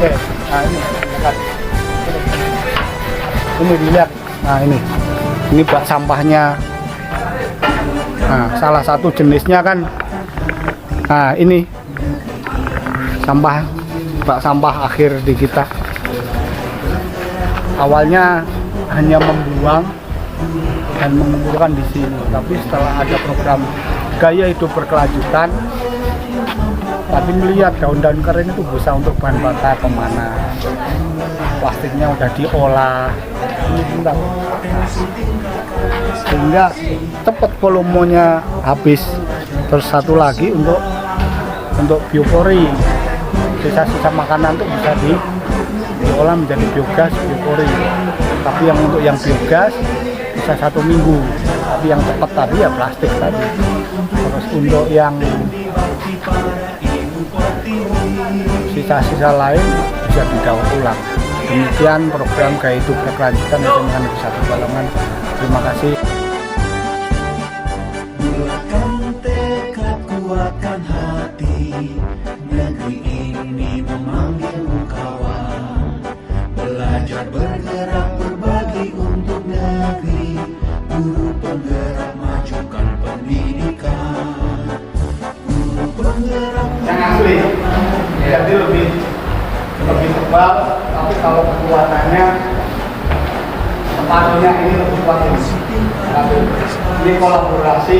Oke, nah ini lihat. Ini dilihat. Nah ini buat sampahnya. Nah, salah satu jenisnya kan. Nah ini bak sampah akhir di kita. Awalnya hanya membuang dan mengumpulkan di sini, tapi setelah ada program gaya hidup berkelanjutan, tapi melihat daun-daun kering itu bisa untuk bahan bakar kemana, plastiknya udah diolah, ini bentar. Sehingga cepat volumenya habis. Terus satu lagi untuk biopori, sisa-sisa makanan itu bisa diolah menjadi biogas biopori. Tapi yang untuk yang biogas bisa 1 minggu, tapi yang cepat tadi ya plastik tadi. Terus untuk yang sisa-sisa lain bisa didaur ulang. Demikian program gaya hidup berkelanjutan dengan Satu Balongan. Terima kasih. Bulatkan tekad, kuatkan hati, negeri ini memanggilmu kawan. Belajar bergerak berbagi untuk negeri, guru penggerak majukan pendidikan. Guru penggerak Yang asli, jadi lebih tebal, tapi kalau kekuatannya separuhnya ini lebih kuat ini. Ini kolaborasi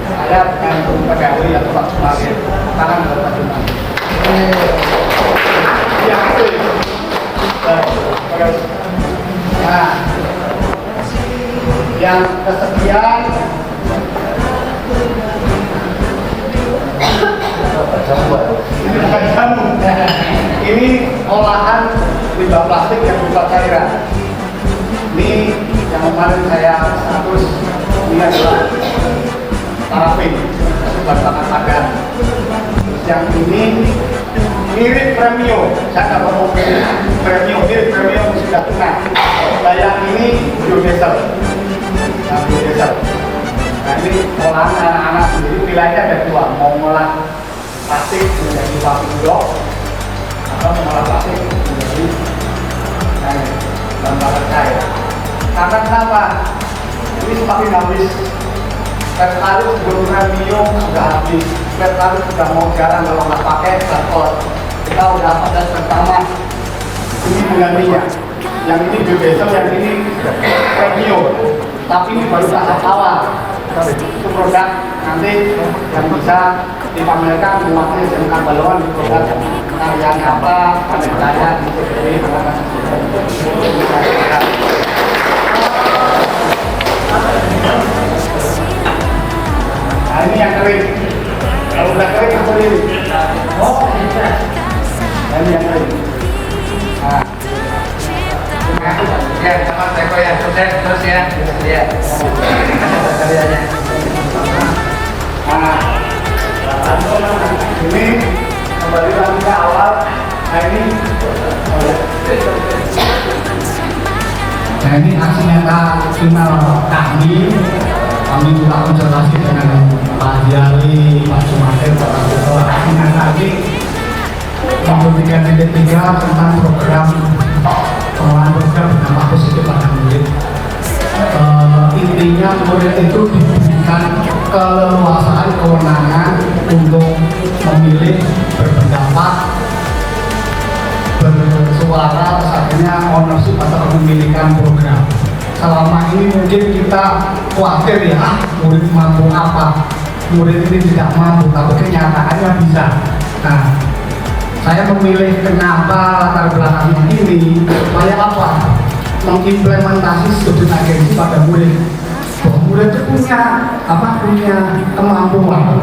saya dengan pegawai atau Pak Sumaril, tangan Bapak Cuma. Yang asli. Nah, yang kesekian ini bukan jamu. Ini olahan limbah plastik yang berupa cairan. Ini yang kemarin saya status, ini adalah parafin, bahan bakar padat. Yang ini mirip premium, saya nggak mau premium, mirip premium sudah tuna. Nah yang ini biodiesel, Nah ini olahan anak-anak sendiri, pilihannya ada 2, mau ngolah plastik menjadi bahan blok atau mengolah plastik menjadi bahan bakar cair. Karena kenapa? Ini semakin habis. Pertalite sebelum premium sudah habis. Pertalite sudah mau jarang kalau nggak pakai transport. Kita udah pada pertama ini penggantinya. Yang ini biodiesel, yang ini premium. Tapi ini baru tahap awal. Itu produk nanti yang bisa dipamerkan mewakili SMK Balongan di produk karya nyata, panen karya, ini Nah ini yang kering. Kalau udah kering apa ini? Oh, bisa. Nah ini yang kering. Nah. Ya, sama Teko ya, sukses terus ya. Iya. Karyanya. Nah, ini kembali lagi ke awal. Nah ini. Nah ini aksi nyata final kami juga konsultasi dengan Pak Diali, Pak Sumaril, Pak Rasul. Aksi nyata ini untuk 3.3 tentang program pengelolaan program berdampak positif pada murid. Intinya murid itu diberikan keleluasaan kewenangan untuk memilih, berpendapat, bersuara, terus akhirnya ownership atau kepemilikan program. Selama ini mungkin kita khawatir ya, murid mampu apa, murid ini tidak mampu, tapi kenyataannya bisa. Nah, saya memilih kenapa latar belakangnya ini, supaya apa? Mengimplementasi studi agensi pada murid. Bahwa murid itu punya kemampuan.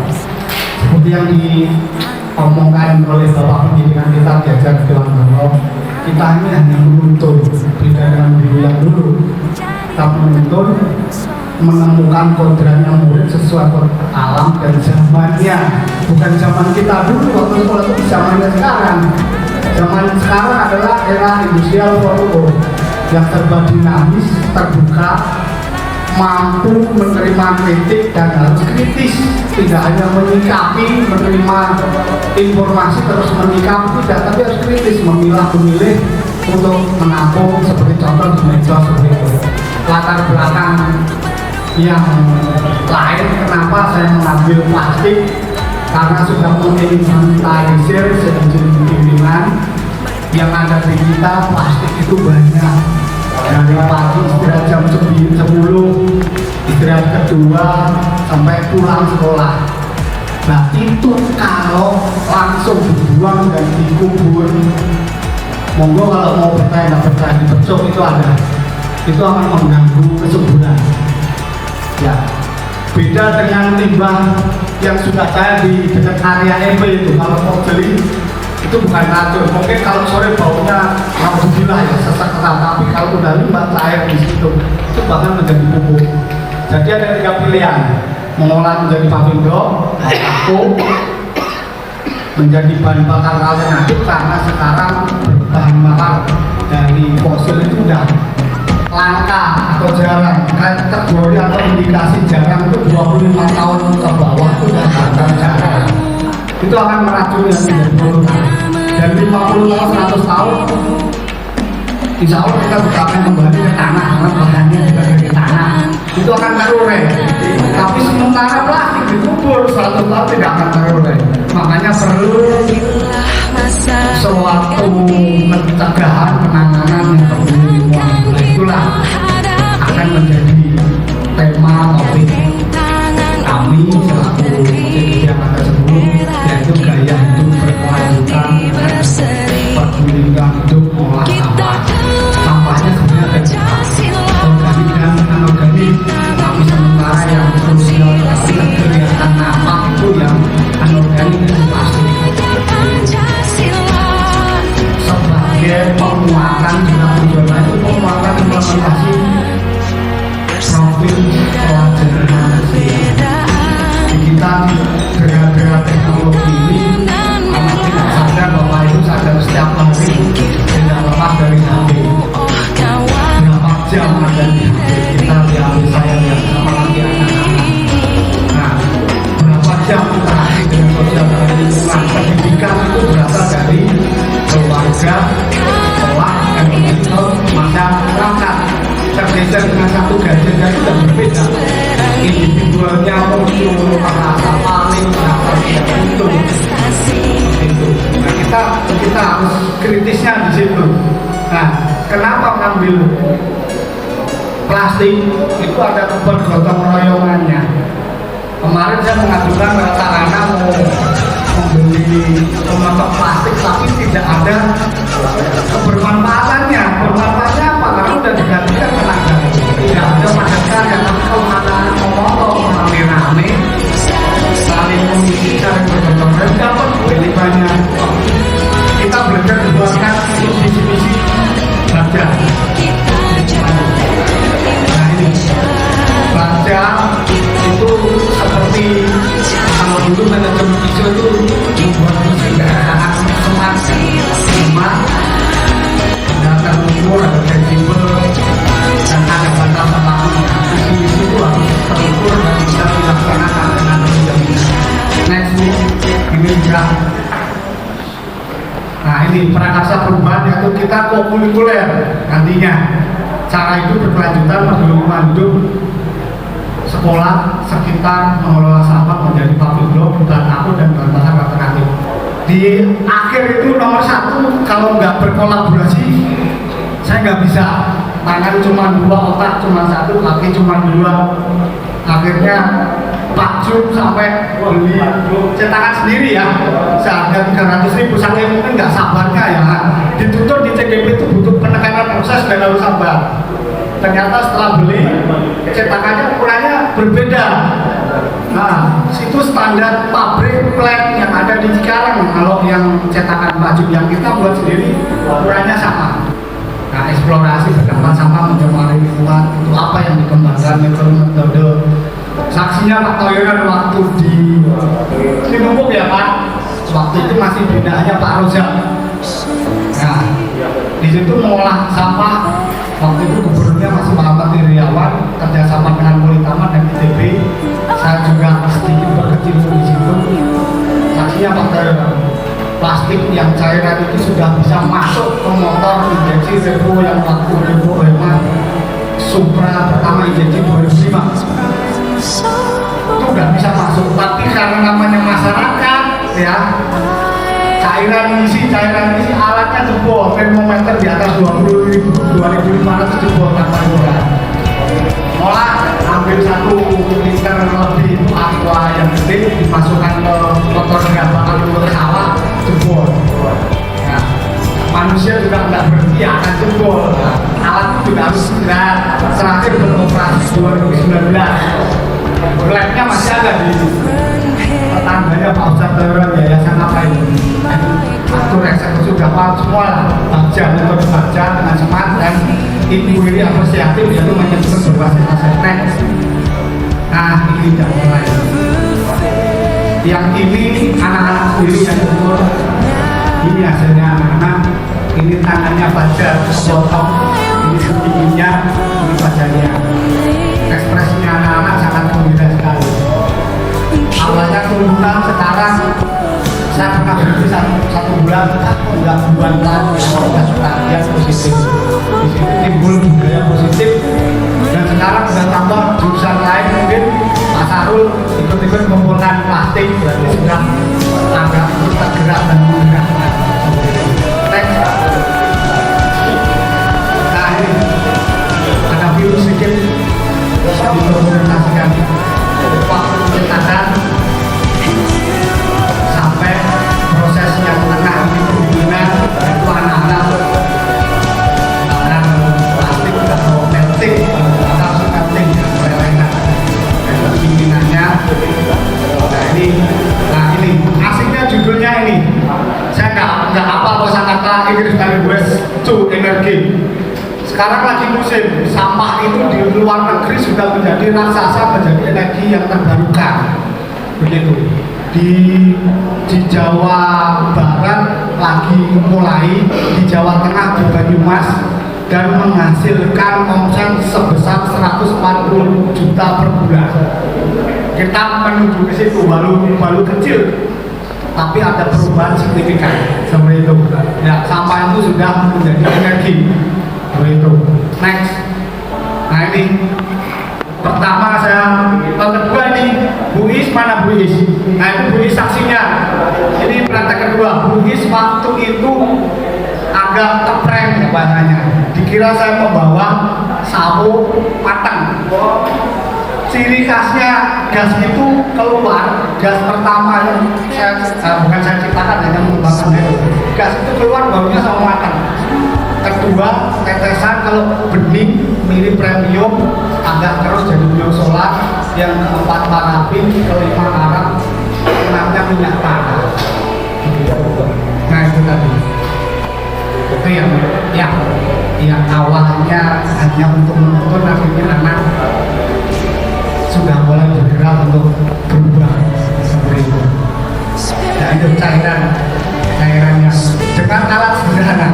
Seperti yang diomongkan oleh Bapak Pendidikan kita diajar Dewan Guru, kita ini hanya menuntun, beda dengan dulu yang dulu. Kita menuntun, menemukan kodratnya murid sesuai alam dan zamannya. Bukan zaman kita dulu, waktu sekolah itu zamannya sekarang. Zaman sekarang adalah era industrial 4.0 yang serba dinamis, terbuka, mampu menerima kritik dan harus kritis, tidak hanya menyikapi, menerima informasi terus menyikapi, tidak, tapi harus kritis, memilah-memilih untuk menampung. Seperti contoh di media seperti itu. Latar belakang yang lain kenapa saya mengambil plastik, karena sudah menginventarisir seizin kiriman yang ada di kita. Plastik itu banyak, dari pagi istirahat jam 10, istirahat kedua sampai pulang sekolah. Nah itu kalau langsung dibuang dan dikubur, monggo kalau mau bertanya nggak bertanya di pecuk itu ada, itu akan mengganggu kesuburan. Ya, beda dengan limbah yang sudah saya di dekat area MP itu. Kalau mau beli itu bukan racun, mungkin kalau sore baunya alhamdulillah ya sesak, tapi kalau udah limbah cair di situ itu bahkan menjadi pupuk. Jadi ada 3 pilihan: mengolah menjadi pavindo, aku menjadi bahan bakar alternatif, karena sekarang bahan bakar dari fosil itu udah langka atau jarang, kategori atau indikasi jarang itu 25 tahun ke bawah itu udah jarang. Itu akan meracuni yang 30 tahun. Dan 50 tahun, 100 tahun insya Allah kita bisa akan kembali ke tanah, karena bahannya juga dari tanah, itu akan terurai. Tapi sementara plastik dikubur 100 tahun tidak akan terurai. Makanya perlu suatu pencegahan, penanganan yang perlu dimuat. Itulah akan menjadi tema topik kami selaku JGD Angkatan 10, yaitu gaya hidup berkelanjutan, perguruan hidup olah sampah. Sampahnya sebenarnya ada organik dan anorganik, tapi sementara yang sosial tapi kelihatan nampak itu yang anorganik itu plastik. Sebagai penguatan juga tujuannya itu penguatan implementasi profil pelajaran manusia. Kita gerak-gerak teknologi ini amat tidak sadar bahwa itu sadar setiap hari tidak lepas dari HP. Berapa jam ada di HP kita, di HP saya, yang apalagi anak-anak. Nah, berapa jam kita asik dengan sosial media, lingkungan pendidikan itu berasal dari keluarga, sekolah, masyarakat. Tergeser dengan satu gadget yang sudah berbeda, individualnya muncul, merasa paling, merasa tidak itu. Nah kita harus kritisnya di situ. Nah, kenapa ngambil plastik itu ada bergotong royongannya. Kemarin saya mengajukan sarana mau membeli pemotor plastik, tapi tidak ada kebermanfaatannya. Bermanfaatnya apa? Karena udah digantikan tenaga. Tidak ada padatnya, tapi kalau anak-anak memotong rame-rame, saling mengisi, saling bergotong royong, dapat beli banyak. Kita belajar dibuatkan untuk visi-visi belajar. Nah ini belajar itu seperti kalau dulu manajemen isu itu membuat musik sangat semangat, datang umur ada fleksibel dan ada batas waktunya. Visi itu harus terukur dan bisa dilaksanakan dengan jaminan. Next ini juga. Nah ini prakarsa perubahan, yaitu kita kokulikuler nantinya. Cara itu berkelanjutan lingkungan hidup, sekolah, sekitar, mengelola sampah menjadi public block, bahan aku dan bahan bakar alternatif. Di akhir itu nomor 1, kalau nggak berkolaborasi, saya nggak bisa. Tangan cuma 2, otak cuma 1, kaki cuma 2. Akhirnya Pak Jum sampai beli cetakan sendiri ya, seharga 300.000, saking mungkin nggak sabarnya ya. Ditutur di CGP itu butuh penekanan proses dan harus sabar. Ternyata setelah beli cetakannya ukurannya berbeda. Nah, itu standar pabrik plat yang ada di Cikarang. Kalau yang cetakan baju yang kita buat sendiri ukurannya sama. Nah, eksplorasi berdampak sampah mencemari lingkungan itu apa yang dikembangkan, metode. Saksinya Pak Toyonan waktu di Numpuk ya Pak. Waktu itu masih binaannya Pak Rozak. Nah, di situ mengolah sampah. Waktu itu gubernurnya mahasiswa materiawan kerjasama dengan Politaman dan ITB. Saya juga sedikit berkecimpung di situ. Saksinya pakai plastik yang cairan itu sudah bisa masuk ke motor injeksi Revo yang waktu Revo Hema Supra pertama injeksi 2005 itu udah bisa masuk, tapi karena namanya masyarakat ya, cairan isi alatnya jebol, termometer di atas 2.500 jebol tanpa ukuran. Olah ambil 1 liter lebih itu aqua yang gede dimasukkan ke motor gerabakan ke sawah jebol. Nah, manusia juga nggak berhenti akan jebol. Nah, alat itu juga harus segera terakhir beroperasi 2019. Labnya masih ada di tetangganya Pak Ustadz Darurat Yayasan apa ini? Atur eksekusi sudah paham semua lah. Bagja metode Bagja dengan semangat dan ibu ini apresiatif yaitu menyebutkan berbasis asesmen. Nah ini tidak mulai. Yang ini anak-anak sendiri yang umur ini hasilnya anak-anak. Ini tangannya Bagja potong, ini giginya, ini Bagjanya. Ekspresinya anak-anak sangat gembira sekali. Awalnya tumbuhan, sekarang saya pernah berhenti satu bulan, enggak bulan lagi, sudah perhatian positif. Di situ timbul budaya positif, dan sekarang sudah tambah jurusan lain mungkin Pak Sarul ikut-ikut mengumpulkan plastik, berarti sudah agak terus tergerak dan menggerakkan. Nah ini ada virus sedikit didokumentasikan waktu pemerintahan sampai proses yang tengah di perhubungan itu anak-anak plastik atau melting atau melting yang pimpinannya. Nah ini aslinya judulnya ini saya nggak apa kosakata Inggris dari West to energi. Sekarang lagi musim, sampah itu di luar negeri sudah menjadi raksasa, menjadi energi yang terbarukan. Begitu. Di Jawa Barat lagi mulai, di Jawa Tengah di Banyumas, dan menghasilkan omset sebesar 140 juta per bulan. Kita menuju ke situ, baru kecil, tapi ada perubahan signifikan seperti itu. Ya, sampah itu sudah menjadi energi. Begitu. Next. Nah ini pertama saya, kedua ini Bu Is, mana Bu Is? Nah itu Bu Is saksinya. Ini praktek kedua. Bu Is waktu itu agak keprank ya bahasanya. Dikira saya membawa sawo matang. Ciri khasnya gas itu keluar, gas pertama yang bukan saya ciptakan, hanya mengembangkan itu. Gas itu keluar baunya sama matang. Kedua, tetesan kalau bening mirip premium, agak terus jadi biosolar. Yang keempat parafin, kelima arang, enamnya minyak tanah. Nah itu tadi. Itu yang awalnya hanya untuk menonton, akhirnya anak sudah mulai bergerak untuk berubah seperti itu. Dan itu cairan yang dengan alat sederhana.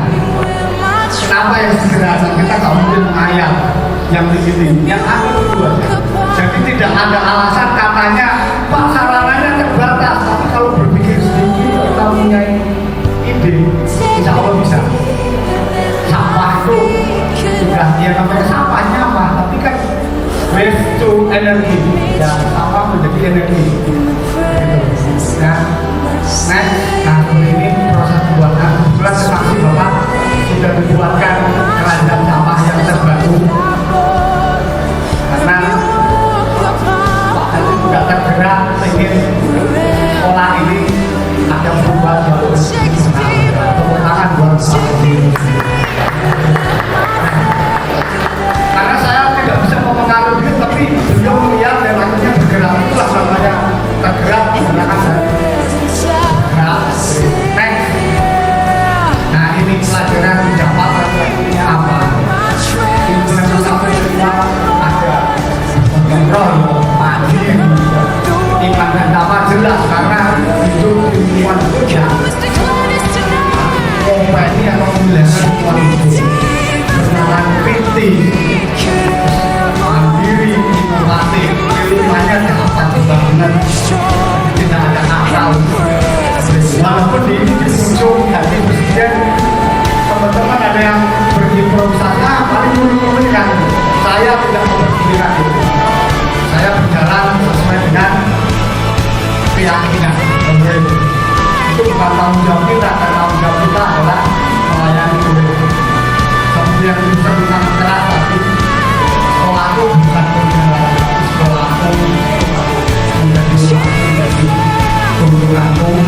Kenapa yang sederhana? Kita nggak mungkin mengayal yang di sini, yang itu aja. Jadi tidak ada alasan katanya Pak sarananya terbatas, tapi kalau berpikir sedikit kita punya ide, insya Allah bisa. Sampah itu sudah ya namanya sampah nyampah, tapi kan waste to energy, ya sampah menjadi energi. Gitu. Ya. Nah ini proses pembuatan. Kebetulan saksi Bapak sudah dibuatkan keranjang sampah yang terbaru karena Pak Tadi juga tergerak ingin sekolah ini ada berubah jauh tepuk tangan buat Pak Tadi. Karena saya tidak bisa mempengaruhi, tapi beliau melihat dan akhirnya bergerak, itulah namanya tergerak menggunakan saya. Nah ini pelajaran dapat artinya apa? Implementasi semua ada kontrol, maju, iman dan dapat jelas karena hidup di lingkungan itu ya. Kompeni yang memiliki lingkungan itu berjalan kritis, tidak ada akal. Walaupun di ujung hati presiden teman-teman ada yang berimprovisasi, paling dulu kan saya tidak memperkirakan itu. Saya berjalan sesuai dengan keyakinan. Itu bukan tanggung jawab kita, karena tanggung jawab kita adalah melayani publik. Seperti yang disebutkan keras tadi, sekolah itu bukan penjara, sekolah itu menjadi guru kampung.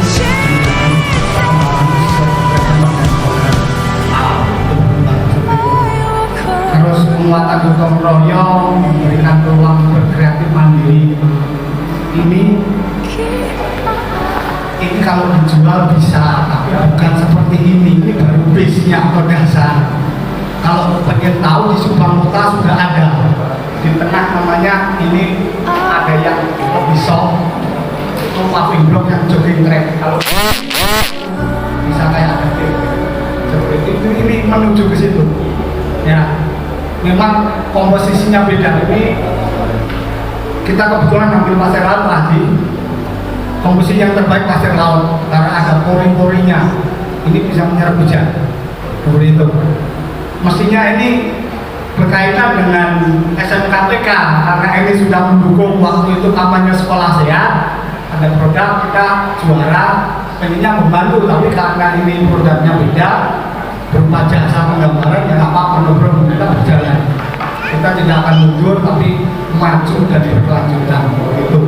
Terus penguatan gotong royong, memberikan ruang berkreatif mandiri. Ini kalau dijual bisa, tapi bukan seperti ini. Ini baru base-nya atau dasar. Kalau pengen tahu di Subang Kota sudah ada. Di tengah namanya ini ada yang lebih soft, itu paving block yang jogging track. Kalau bisa kayak ada seperti itu, ini menuju ke situ. Ya, memang komposisinya beda. Ini kita kebetulan ambil pasir laut tadi. Komposisi yang terbaik pasir laut karena ada pori-porinya. Ini bisa menyerap hujan. Seperti itu. Mestinya ini berkaitan dengan SMKTK karena ini sudah mendukung waktu itu kampanye sekolah sehat. Ada produk kita juara, pengennya membantu, tapi karena ini produknya beda, berupa jasa penggambaran, ya apa program kita berjalan. Kita tidak akan mundur, tapi maju dan berkelanjutan. Begitu.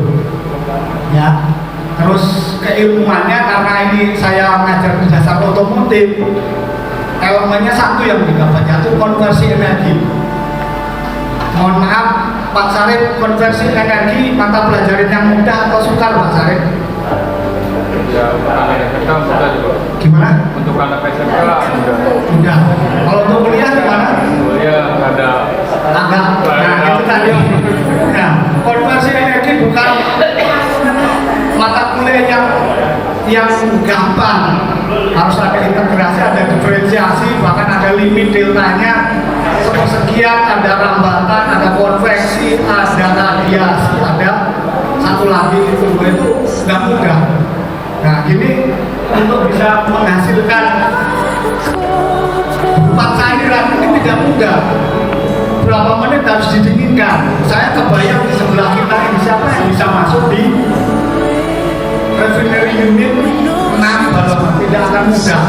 Ya. Terus keilmuannya karena ini saya mengajar di dasar otomotif, elemennya satu yang kita baca itu konversi energi. Mohon maaf Pak Sarip, konversi energi mata pelajaran yang mudah atau sukar Pak Sarip? Ya, untuk anak SMK mudah juga. Gimana? Untuk anak SMK mudah. Mudah. Kalau untuk kuliah gimana? Kuliah ada. Agak. Nah itu tadi. Nah, konversi energi bukan mata kuliah yang gampang. Harus ada integrasi, ada diferensiasi, bahkan ada limit deltanya sepersekian, ada rambatan, ada konveksi, ada radiasi, ada satu lagi itu nggak mudah. Nah ini untuk bisa menghasilkan berupa cairan ini tidak mudah. Berapa menit harus didinginkan. Saya kebayang di sebelah kita ini siapa yang bisa masuk di refinery unit 6 balon, tidak akan mudah.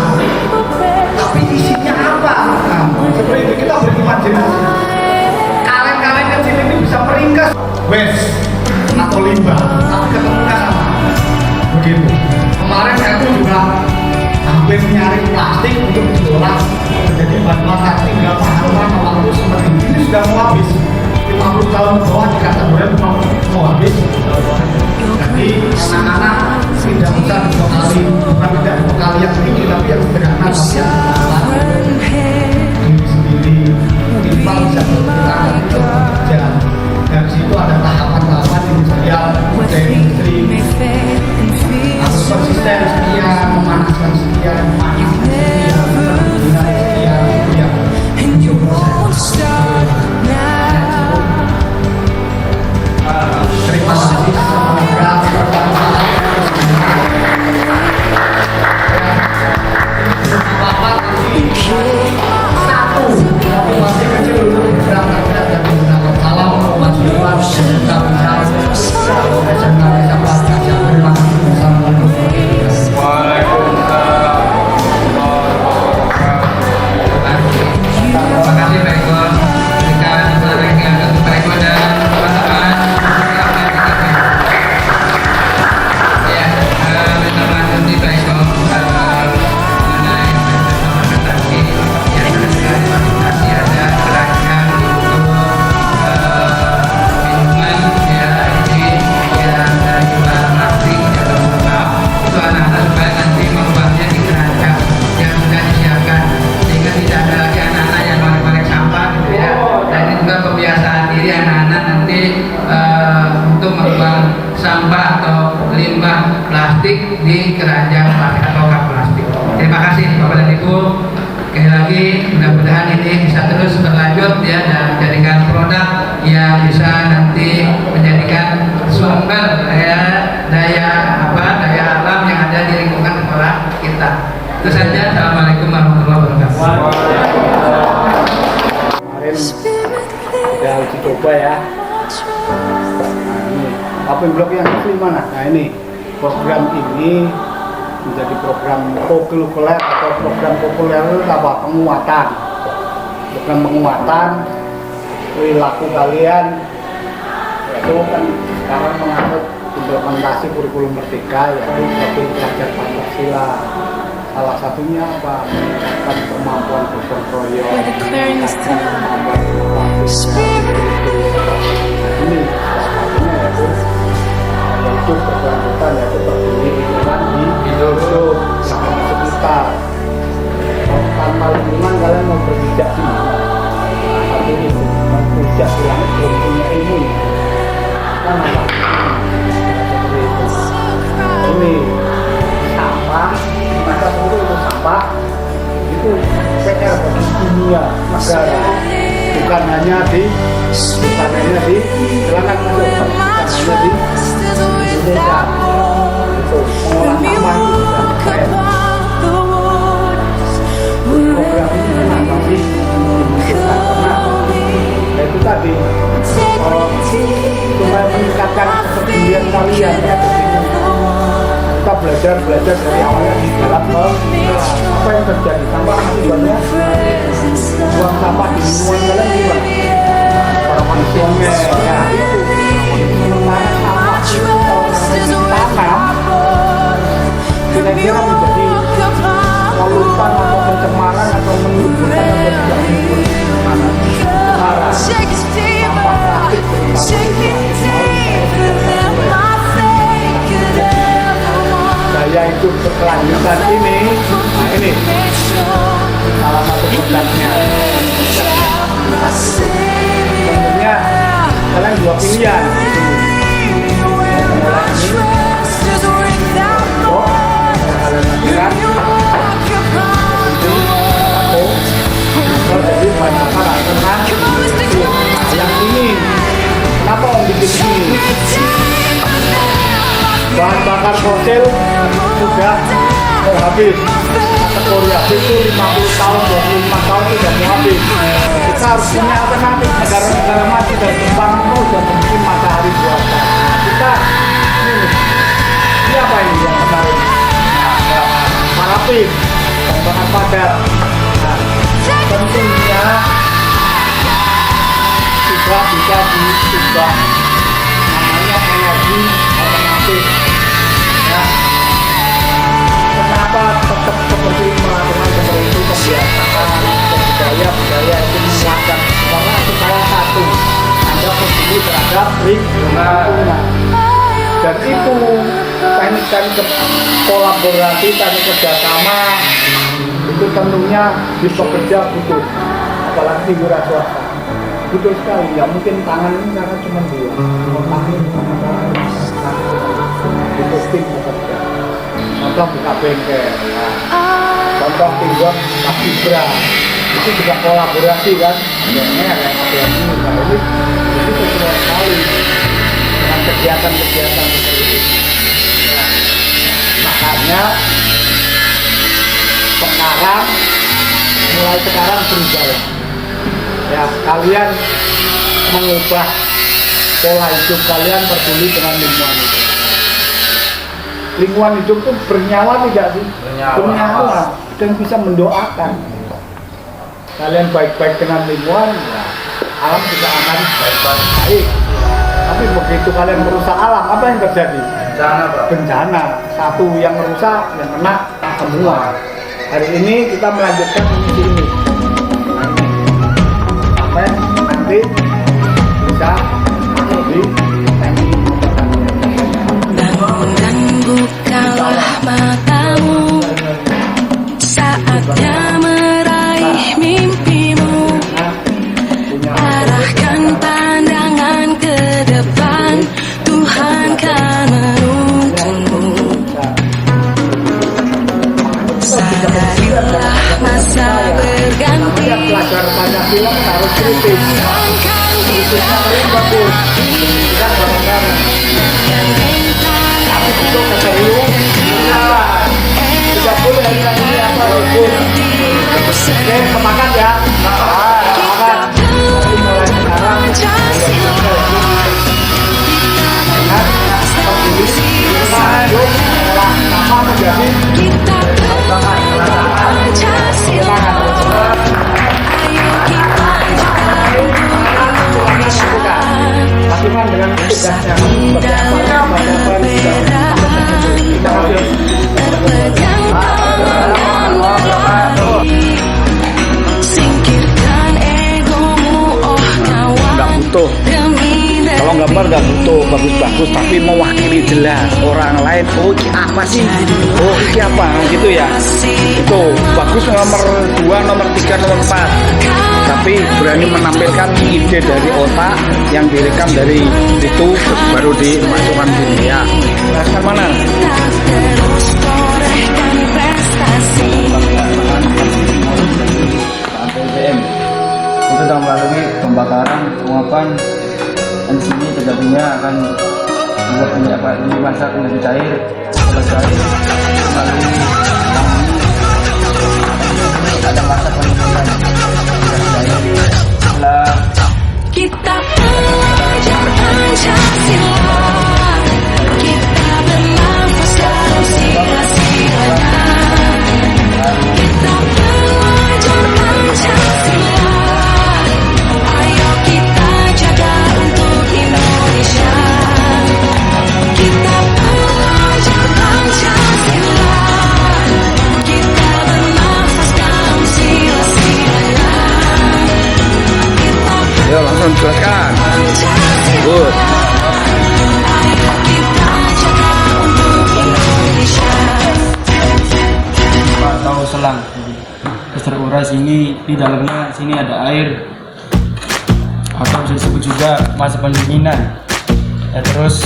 Tapi isinya apa? Nah, seperti itu kita berimajinasi. Kaleng-kaleng kecil ini bisa meringkas waste atau limbah, tapi ketemunya sama. Begitu. Kemarin saya tuh juga hampir nyari plastik untuk diolah menjadi bahan bakar, tinggal pengalaman waktu seperti ini sudah mau habis. 50 tahun ke bawah dikategorikan mau habis. Jadi anak-anak tidak usah dibekali, bukan tidak dibekali yang tinggi, tapi yang sederhana, tapi yang diri sendiri, timbang bisa bergerak dan bekerja. Dari situ ada tahapan-tahapan industrial, budaya industri, harus konsisten sekian, memanaskan sekian, memanaskan sekian, berbina sekian, itu yang tujuh proses. Terima kasih, semoga bermanfaat. Bapak nanti satu motivasi kecil untuk berangkat dan menggunakan salam kemajuan kita terima kasih bersama. Waalaikumsalam. Terima kasih Pak Eko. Berikan kepada Pak Eko dan teman-teman. Ya, kita lanjut Pak Eko mengenai implementasi yang masih ada gerakan untuk minuman ya ini yang dari bahan plastik atau lengkap itu anak-anak supaya nanti membuatnya di keranjang yang sudah disiapkan sehingga tidak ada lagi anak-anak yang korek-korek sampah gitu ya. Dan ini juga kebiasaan diri anak-anak nanti untuk membuang sampah atau limbah plastik di keranjang plastik atau kap plastik. Terima kasih Bapak dan Ibu. Sekali lagi mudah-mudahan ini bisa terus berlanjut ya dan menjadikan produk yang bisa nanti menjadikan sumber daya alam yang ada di lingkungan sekolah kita. Itu saja. Assalamualaikum warahmatullahi wabarakatuh. Kemarin udah uji coba ya. Nah, ini Open Blok yang kelima. Nah ini program ini menjadi program kokurikuler atau program populer itu apa? Penguatan. Program penguatan perilaku kalian itu kan sekarang menganut implementasi kurikulum merdeka, yaitu sebagai belajar Pancasila. Salah satunya apa? Meningkatkan kemampuan gotong royong, meningkatkan kemampuan ini salah satunya yaitu berkelanjutan, yaitu peduli lingkungan di hidup sekitar. Kalau tanpa lingkungan kalian mau berpijak di mana? Satu itu mau berpijak di langit belum punya ilmu kan apa? Ini sampah, masa itu sampah itu PR bagi dunia negara, bukan hanya di silakan masuk, bukan hanya di Indonesia. Itu mengolah sampah itu sudah keren. Program ini kenapa sih dimunculkan? Karena itu tadi supaya meningkatkan kepedulian kalian ya. Kita belajar dari awalnya di dalam apa yang terjadi, sampah akibatnya buang sampah di lingkungan kalian gimana? Orang sungai ya itu sementara sampah itu tanam kira-kira menjadi polutan atau pencemaran atau menimbulkan atau tidak menimbulkan pencemaran sampah plastik gaya hidup berkelanjutan ini. Nah ini salah satu produknya. Tentunya kalian dua pilihan. Mulai ini kalian atau jadi banyak hal tentang yang ini. Kenapa om bikin ini? Bahan bakar fosil sudah habis. Kategori habis itu 50 tahun, 25 tahun sudah mau habis. Kita harus punya alternatif. Negara-negara maju dan Jepang itu sudah memiliki matahari buatan. Kita ini apa ini yang menarik? Nah, parafin dan bahan padat. Nah, tentunya juga bisa diubah namanya energi alternatif. Nah, kenapa tetap seperti melakukan seperti itu kebiasaan budaya itu menguatkan karena itu salah satu Anda peduli terhadap lingkungan dan itu teknik kolaborasi, teknik kerjasama itu tentunya di pekerja butuh, apalagi wira swasta butuh sekali. Ya mungkin tangan ini karena cuma dua, otak ini butuh tim bekerja. Contoh buka bengkel, contoh tinggal Fibra itu juga kolaborasi kan, adanya ada ini, jadi sesuai sekali dengan kegiatan-kegiatan seperti itu. Nah, makanya mulai sekarang berubah ya, kalian mengubah pola hidup kalian, peduli dengan lingkungan itu. Lingkungan hidup itu bernyawa tidak sih? Bernyawa dan bisa mendoakan kalian baik-baik dengan lingkungan, ya, alam juga akan baik-baik. Tapi begitu kalian merusak alam, apa yang terjadi? Bencana. Satu yang merusak, yang kena semua. Hari ini kita melanjutkan ini. Sampai nanti bisa lebih teknik. Bangun dan bukalah matamu, saatnya meraih mimpimu. Arahkan pandangan ke depan, Tuhan kan menuntunmu. Sadarilah masa kritis. Kritisnya kalian bagus. Kita bareng-bareng. Tapi untuk keserius, silakan. 30 hari lagi apa bagus. Oke, semangat ya. Semangat. Jadi mulai sekarang. Sama menjadi lakukan dengan tugasnya singkirkan egomu, oh kawan. Nggak butuh. Kalau gambar nggak butuh bagus-bagus, tapi mewakili jelas orang lain. Oh ini apa sih? Oh ini apa? Gitu ya. Itu bagus nomor 2, nomor 3, nomor 4. Tapi berani menampilkan ide dari otak yang direkam dari itu, terus baru dimasukkan sini ya. Nah, mana? BBM itu sedang melalui pembakaran penguapan, dan di sini terjadinya akan membuat minyak ini masak menjadi cair. Selesai melalui ada masa penimbunan cair. Setelah Kita pelajar Pancasila, kita bernafas dalam sila-silanya. Kita pelajar Pancasila, ayo kita jaga untuk Indonesia. Kita pelajar Pancasila, kita bernafas dalam sila-silanya. Ayo langsung jelaskan. Good. atau selang. Terus terurai sini, di dalamnya sini ada air, atau bisa disebut juga masa pendinginan. Ya, terus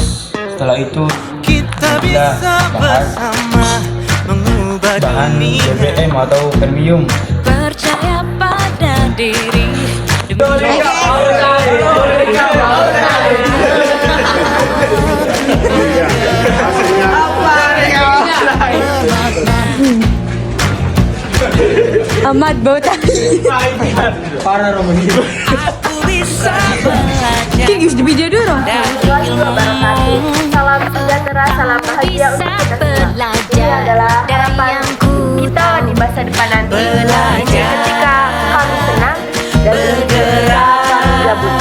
setelah itu Kita bisa bersama mengubah bahan dunia. BBM atau premium. Percaya pada diri. Amat bota. Parah Romi. Aku bisa belajar Kigis di video dulu. dari ilmu. Salam sejahtera, salam bahagia untuk kita semua. Ini adalah harapan kita di masa depan nanti. Belajar. Ketika kami senang dan ketika kami gabut.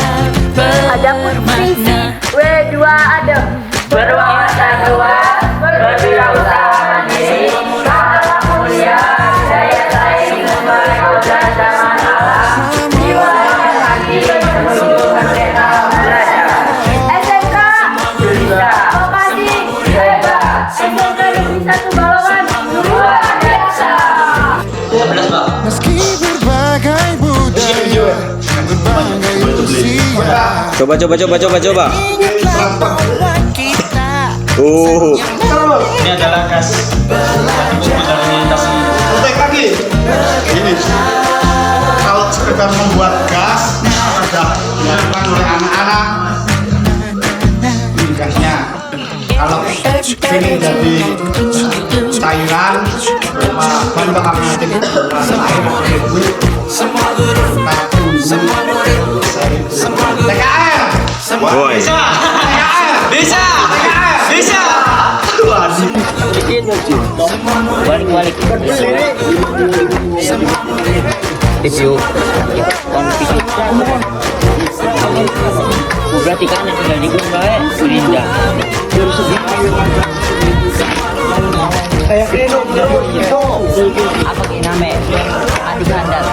Adapun visi W2 ada berwawasan luas, berwirausaha mandiri, masalah mulia, daya saing memperkuat zaman alam, jiwa yang hati menuju merdeka belajar. SMK bisa, Lokasi hebat, SMK Negeri 1 Balongan luar biasa. Meski berbagai budaya, berbagai usia, Coba. ingatlah bahwa kita Ini adalah gas lagi ini kalau sekedar membuat gas sudah dilakukan oleh anak-anak. Ini gasnya kalau ini jadi cairan bahan bakar nanti air liquid TKR bisa Video berarti kan yang tinggal di gunung bae Serinda. Apa ki namanya? Adik handal.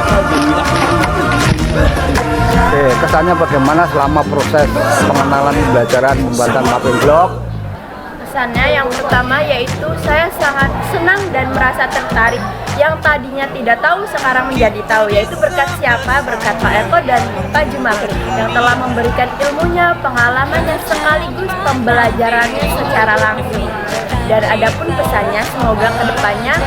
Oke, kesannya bagaimana selama proses pengenalan pembelajaran pembuatan paving block? Pesannya yang pertama yaitu saya sangat senang dan merasa tertarik. Yang tadinya tidak tahu sekarang menjadi tahu, yaitu berkat siapa? Berkat Pak Eko dan Pak Jumakri yang telah memberikan ilmunya, pengalamannya sekaligus pembelajarannya secara langsung. Dan adapun pesannya, semoga kedepannya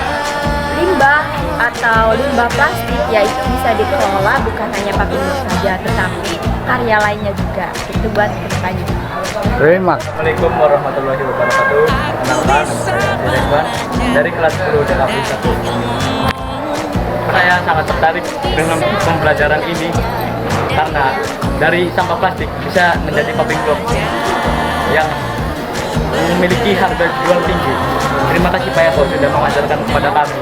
limbah atau limbah plastik ya itu bisa dikelola bukan hanya Papindo saja tetapi karya lainnya juga. Itu buat kedepannya. Assalamualaikum warahmatullahi wabarakatuh. Perkenalkan, saya Ridwan dari kelas 10 DKV 1. Saya sangat tertarik dengan pembelajaran ini karena dari sampah plastik bisa menjadi popping block yang memiliki harga jual tinggi. Terima kasih Pak Eko sudah mengajarkan kepada kami.